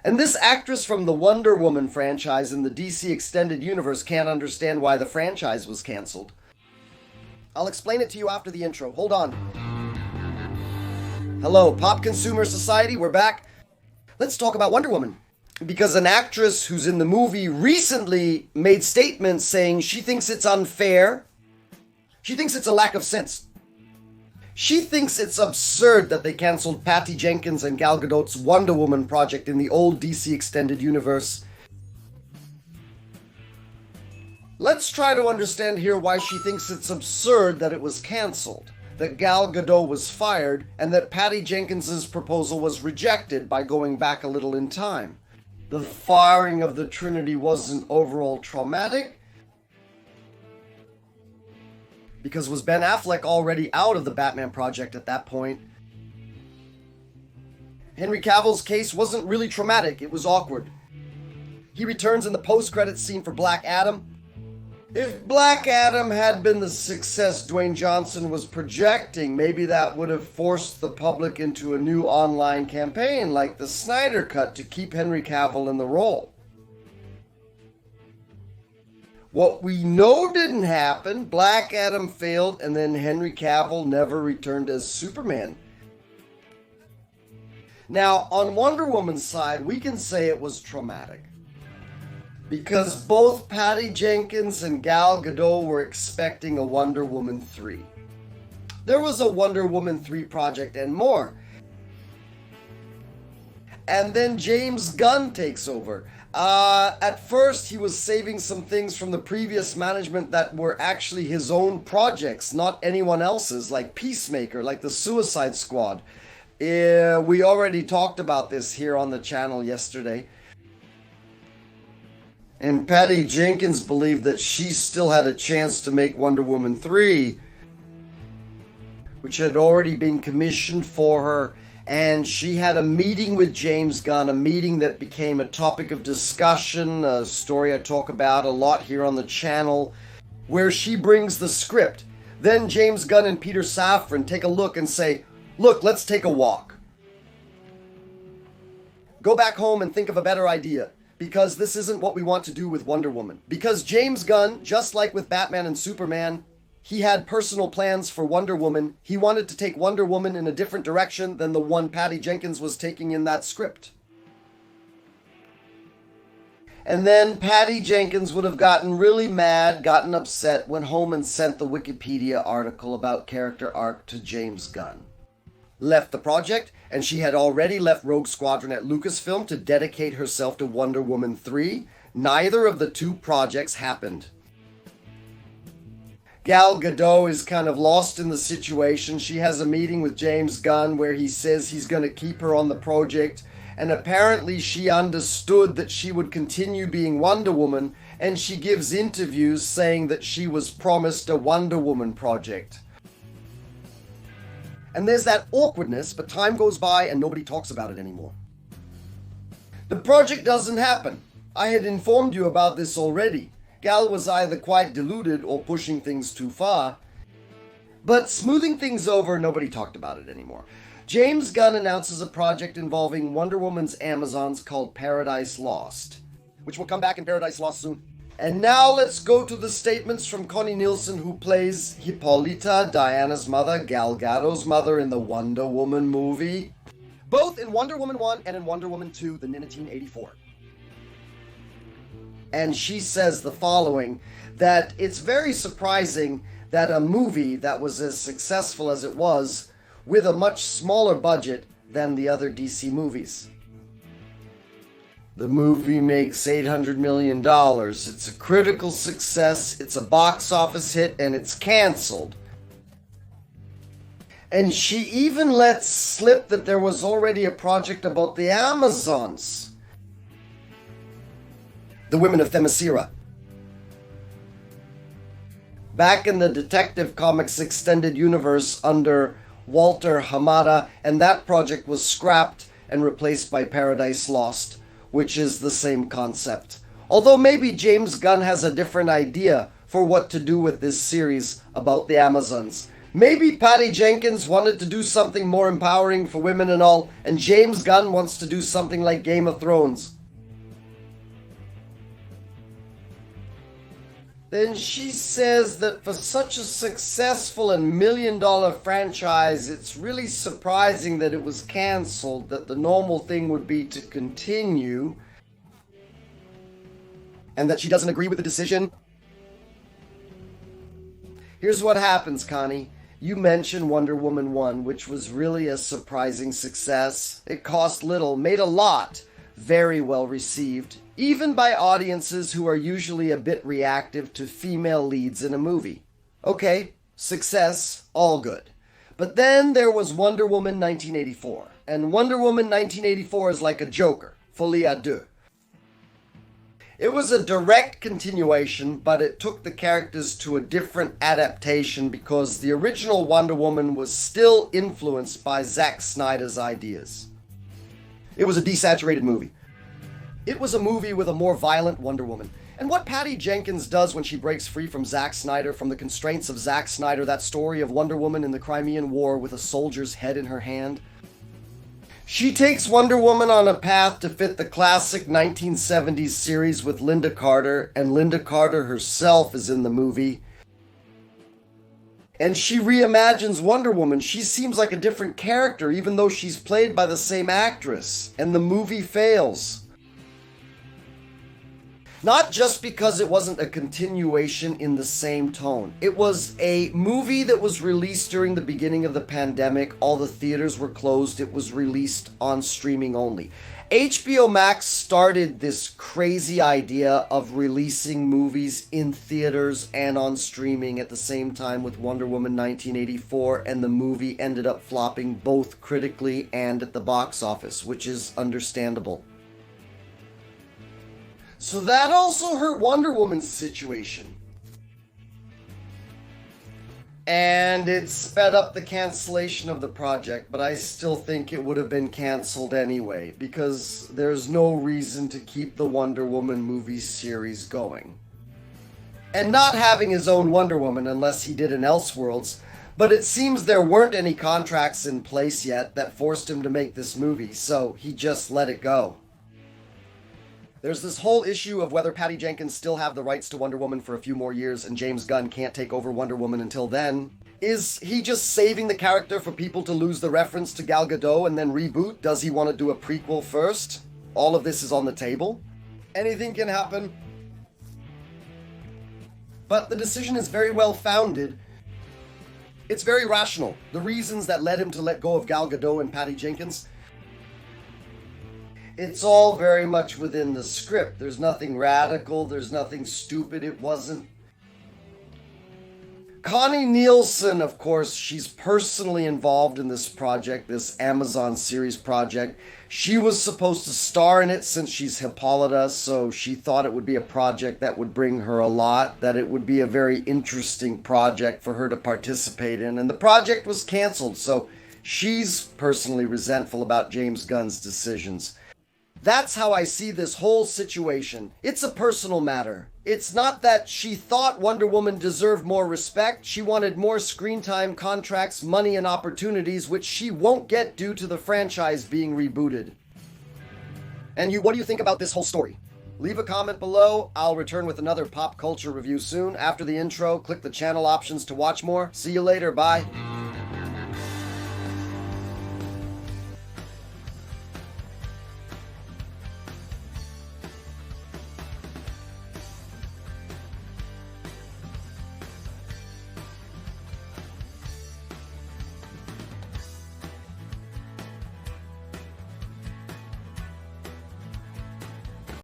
And this actress from the Wonder Woman franchise in the DC Extended Universe can't understand why the franchise was cancelled. I'll explain it to you after the intro. Hold on. Hello, Pop Consumer Society, we're back. Let's talk about Wonder Woman. Because an actress who's in the movie recently made statements saying she thinks it's unfair. She thinks it's a lack of sense. She thinks it's absurd that they cancelled Patty Jenkins and Gal Gadot's Wonder Woman project in the old DC Extended Universe. Let's try to understand here why she thinks it's absurd that it was cancelled, that Gal Gadot was fired, and that Patty Jenkins' proposal was rejected by going back a little in time. The firing of the Trinity wasn't overall traumatic, because was Ben Affleck already out of the Batman project at that point? Henry Cavill's case wasn't really traumatic, it was awkward. He returns in the post-credits scene for Black Adam. If Black Adam had been the success Dwayne Johnson was projecting, maybe that would have forced the public into a new online campaign like the Snyder Cut to keep Henry Cavill in the role. What we know didn't happen, Black Adam failed, and then Henry Cavill never returned as Superman. Now, on Wonder Woman's side, we can say it was traumatic. Because both Patty Jenkins and Gal Gadot were expecting a Wonder Woman 3. There was a Wonder Woman 3 project and more. And then James Gunn takes over. At first, he was saving some things from the previous management that were actually his own projects, not anyone else's, like Peacemaker, like the Suicide Squad. We already talked about this here on the channel yesterday. And Patty Jenkins believed that she still had a chance to make Wonder Woman 3, which had already been commissioned for her. And she had a meeting with James Gunn, a meeting that became a topic of discussion, a story I talk about a lot here on the channel, where she brings the script. Then James Gunn and Peter Safran take a look and say, look, let's take a walk. Go back home and think of a better idea. Because this isn't what we want to do with Wonder Woman. Because James Gunn, just like with Batman and Superman, he had personal plans for Wonder Woman. He wanted to take Wonder Woman in a different direction than the one Patty Jenkins was taking in that script. And then Patty Jenkins would have gotten really mad, gotten upset, went home and sent the Wikipedia article about character arc to James Gunn. Left the project, and she had already left Rogue Squadron at Lucasfilm to dedicate herself to Wonder Woman 3. Neither of the two projects happened. Gal Gadot is kind of lost in the situation. She has a meeting with James Gunn where he says he's going to keep her on the project, and apparently she understood that she would continue being Wonder Woman, and she gives interviews saying that she was promised a Wonder Woman project. And there's that awkwardness, but time goes by and nobody talks about it anymore. The project doesn't happen. I had informed you about this already. Gal was either quite deluded or pushing things too far. But smoothing things over, nobody talked about it anymore. James Gunn announces a project involving Wonder Woman's Amazons called Paradise Lost, which will come back in Paradise Lost soon. And now let's go to the statements from Connie Nielsen, who plays Hippolyta, Diana's mother, Gal Gadot's mother in the Wonder Woman movie. Both in Wonder Woman 1 and in Wonder Woman 2, the 1984. And she says the following, that it's very surprising that a movie that was as successful as it was, with a much smaller budget than the other DC movies. The movie makes $800 million. It's a critical success, it's a box office hit, and it's canceled. And she even lets slip that there was already a project about the Amazons. The women of Themyscira. Back in the Detective Comics Extended Universe under Walter Hamada, and that project was scrapped and replaced by Paradise Lost, which is the same concept. Although maybe James Gunn has a different idea for what to do with this series about the Amazons. Maybe Patty Jenkins wanted to do something more empowering for women and all, and James Gunn wants to do something like Game of Thrones. Then she says that for such a successful and million-dollar franchise, it's really surprising that it was cancelled, that the normal thing would be to continue, and that she doesn't agree with the decision. Here's what happens, Connie. You mentioned Wonder Woman 1, which was really a surprising success. It cost little, made a lot, very well received, even by audiences who are usually a bit reactive to female leads in a movie. Okay, success, all good. But then there was Wonder Woman 1984, and Wonder Woman 1984 is like a Joker, folie à deux. It was a direct continuation, but it took the characters to a different adaptation because the original Wonder Woman was still influenced by Zack Snyder's ideas. It was a desaturated movie. It was a movie with a more violent Wonder Woman. And what Patty Jenkins does when she breaks free from Zack Snyder, from the constraints of Zack Snyder, that story of Wonder Woman in the Crimean War with a soldier's head in her hand, she takes Wonder Woman on a path to fit the classic 1970s series with Linda Carter, and Linda Carter herself is in the movie. And she reimagines Wonder Woman. She seems like a different character, even though she's played by the same actress, and the movie fails. Not just because it wasn't a continuation in the same tone. It was a movie that was released during the beginning of the pandemic. All the theaters were closed. It was released on streaming only. HBO Max started this crazy idea of releasing movies in theaters and on streaming at the same time with Wonder Woman 1984, and the movie ended up flopping both critically and at the box office, which is understandable. So that also hurt Wonder Woman's situation. And it sped up the cancellation of the project, but I still think it would have been canceled anyway, because there's no reason to keep the Wonder Woman movie series going. And not having his own Wonder Woman unless he did an Elseworlds, but it seems there weren't any contracts in place yet that forced him to make this movie, so he just let it go. There's this whole issue of whether Patty Jenkins still have the rights to Wonder Woman for a few more years and James Gunn can't take over Wonder Woman until then. Is he just saving the character for people to lose the reference to Gal Gadot and then reboot? Does he want to do a prequel first? All of this is on the table. Anything can happen. But the decision is very well founded. It's very rational. The reasons that led him to let go of Gal Gadot and Patty Jenkins, it's all very much within the script. There's nothing radical. There's nothing stupid. It wasn't. Connie Nielsen, of course, she's personally involved in this project, this Amazon series project. She was supposed to star in it since she's Hippolyta, so she thought it would be a project that would bring her a lot, that it would be a very interesting project for her to participate in. And the project was canceled, so she's personally resentful about James Gunn's decisions. That's how I see this whole situation. It's a personal matter. It's not that she thought Wonder Woman deserved more respect. She wanted more screen time, contracts, money, and opportunities, which she won't get due to the franchise being rebooted. And what do you think about this whole story? Leave a comment below. I'll return with another pop culture review soon. After the intro, click the channel options to watch more. See you later. Bye.